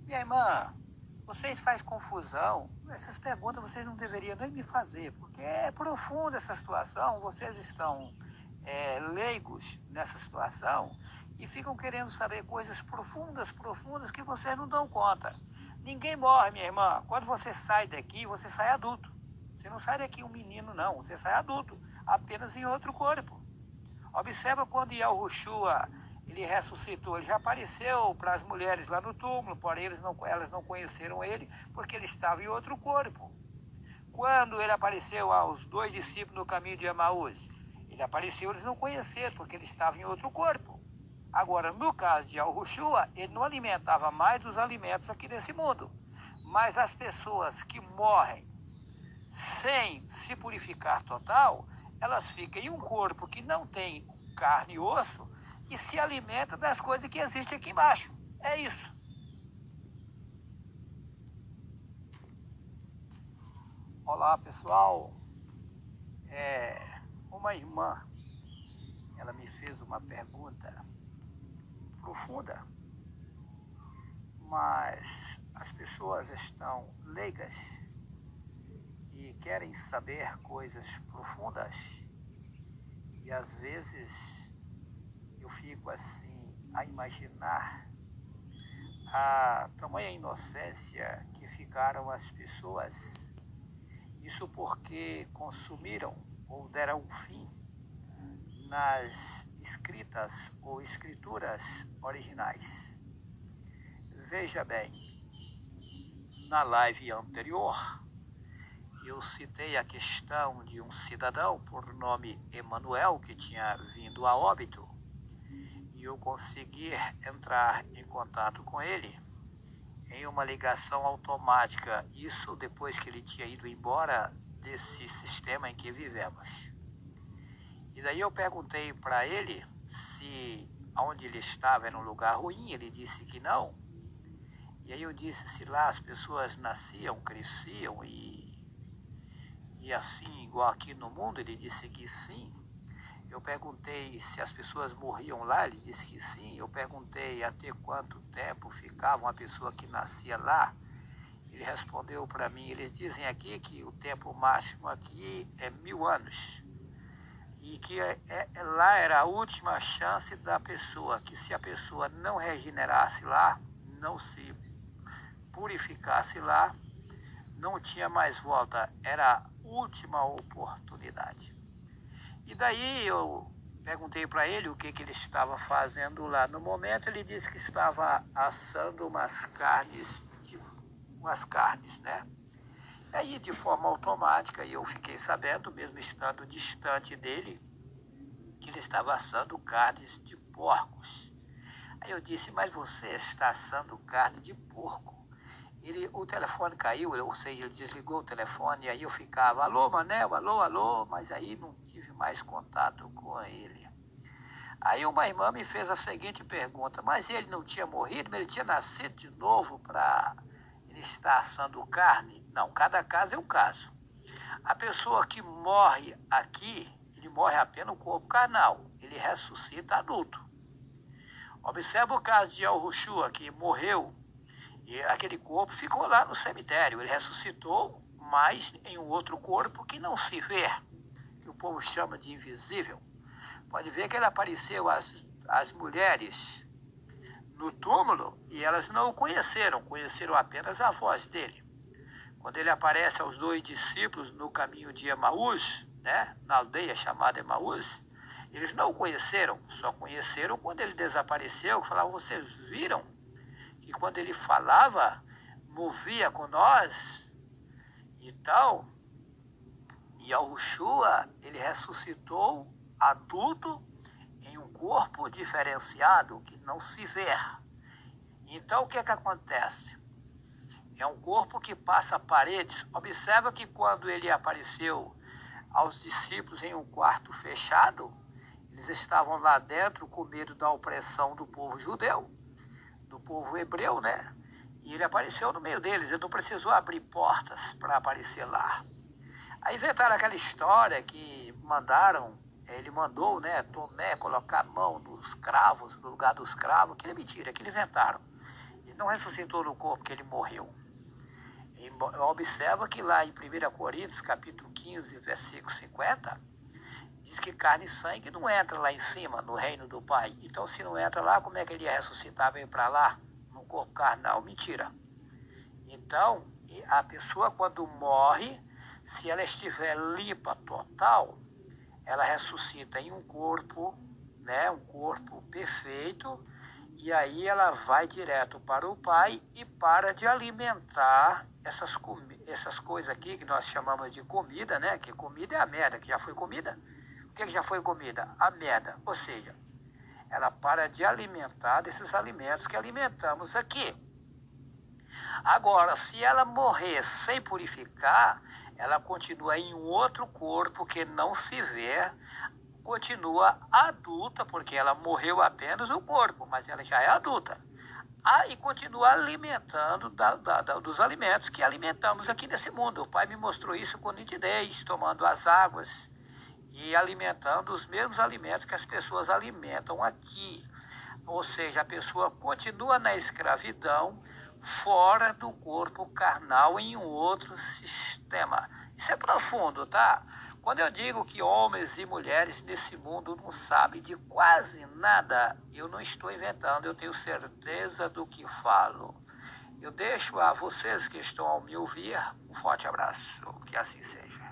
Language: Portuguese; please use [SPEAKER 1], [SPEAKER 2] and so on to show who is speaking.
[SPEAKER 1] Minha irmã, vocês fazem confusão. Essas perguntas vocês não deveriam nem me fazer, porque é profunda essa situação. Vocês estão leigos nessa situação e ficam querendo saber coisas profundas, profundas que vocês não dão conta. Ninguém morre, minha irmã. Quando você sai daqui, você sai adulto. Você não sai daqui um menino, não. Você sai adulto, apenas em outro corpo. Observa quando Yahushua ele ressuscitou, ele já apareceu para as mulheres lá no túmulo, porém elas não conheceram ele, porque ele estava em outro corpo. Quando ele apareceu aos 2 discípulos no caminho de Emaús, ele apareceu, eles não conheceram, porque ele estava em outro corpo. Agora, no caso de Yahushua, ele não alimentava mais dos alimentos aqui desse mundo. Mas as pessoas que morrem sem se purificar total, elas ficam em um corpo que não tem carne e osso e se alimenta das coisas que existem aqui embaixo. É isso. Olá, pessoal. Uma irmã, ela me fez uma pergunta profunda, mas as pessoas estão leigas e querem saber coisas profundas e às vezes eu fico assim a imaginar a tamanha inocência que ficaram as pessoas, isso porque consumiram ou deram fim nas escritas ou escrituras originais. Veja bem, na live anterior eu citei a questão de um cidadão por nome Emanuel que tinha vindo a óbito e eu consegui entrar em contato com ele em uma ligação automática, isso depois que ele tinha ido embora desse sistema em que vivemos. E daí eu perguntei para ele se onde ele estava era um lugar ruim, ele disse que não. E aí eu disse se lá as pessoas nasciam, cresciam e assim igual aqui no mundo, ele disse que sim. Eu perguntei se as pessoas morriam lá, ele disse que sim. Eu perguntei até quanto tempo ficava uma pessoa que nascia lá. Ele respondeu para mim, eles dizem aqui que o tempo máximo aqui é 1000 anos. E que lá era a última chance da pessoa, que se a pessoa não regenerasse lá, não se purificasse lá, não tinha mais volta, era a última oportunidade. E daí eu perguntei para ele o que ele estava fazendo lá. No momento ele disse que estava assando umas carnes, né? E aí de forma automática eu fiquei sabendo, mesmo estando distante dele, que ele estava assando carnes de porcos. Aí eu disse, mas você está assando carne de porco? O telefone caiu, ou seja, ele desligou o telefone, e aí eu ficava, alô, Manel, alô, alô, mas aí não tive mais contato com ele. Aí uma irmã me fez a seguinte pergunta, mas ele não tinha morrido, mas ele tinha nascido de novo para ele estar assando carne? Não, cada caso é um caso. A pessoa que morre aqui, ele morre apenas no corpo carnal, ele ressuscita adulto. Observa o caso de Yahushua, que morreu, e aquele corpo ficou lá no cemitério. Ele ressuscitou, mas em um outro corpo que não se vê, que o povo chama de invisível. Pode ver que ele apareceu às mulheres no túmulo e elas não o conheceram apenas a voz dele. Quando ele aparece aos 2 discípulos no caminho de Emaús, né, na aldeia chamada Emaús, eles não o conheceram, só conheceram quando ele desapareceu, falavam, vocês viram? E quando ele falava, movia com nós e tal. E Yahushua, ele ressuscitou adulto em um corpo diferenciado que não se vê. Então o que acontece? É um corpo que passa paredes. Observa que quando ele apareceu aos discípulos em um quarto fechado, eles estavam lá dentro com medo da opressão do povo judeu, do povo hebreu, né? E ele apareceu no meio deles, ele não precisou abrir portas para aparecer lá. Aí inventaram aquela história que ele mandou, né, Tomé colocar a mão nos cravos, no lugar dos cravos, que é mentira, que inventaram. não ressuscitou no corpo que ele morreu. E observa que lá em 1 Coríntios, capítulo 15, versículo 50, diz que carne e sangue não entra lá em cima, no reino do Pai. Então, se não entra lá, como é que ele ia ressuscitar, veio para lá, no corpo carnal? Mentira. Então, a pessoa quando morre, se ela estiver limpa total, ela ressuscita em um corpo, né, um corpo perfeito, e aí ela vai direto para o Pai e para de alimentar essas coisas aqui que nós chamamos de comida, né? Que comida é a merda, que já foi comida. O que já foi comida? A merda. Ou seja, ela para de alimentar desses alimentos que alimentamos aqui. Agora, se ela morrer sem purificar, ela continua em um outro corpo que não se vê, continua adulta, porque ela morreu apenas o corpo, mas ela já é adulta. E continua alimentando dos alimentos que alimentamos aqui nesse mundo. O Pai me mostrou isso com nitidez, tomando as águas e alimentando os mesmos alimentos que as pessoas alimentam aqui. Ou seja, a pessoa continua na escravidão, fora do corpo carnal, em um outro sistema. Isso é profundo, tá? Quando eu digo que homens e mulheres nesse mundo não sabem de quase nada, eu não estou inventando, eu tenho certeza do que falo. Eu deixo a vocês que estão ao me ouvir um forte abraço, que assim seja.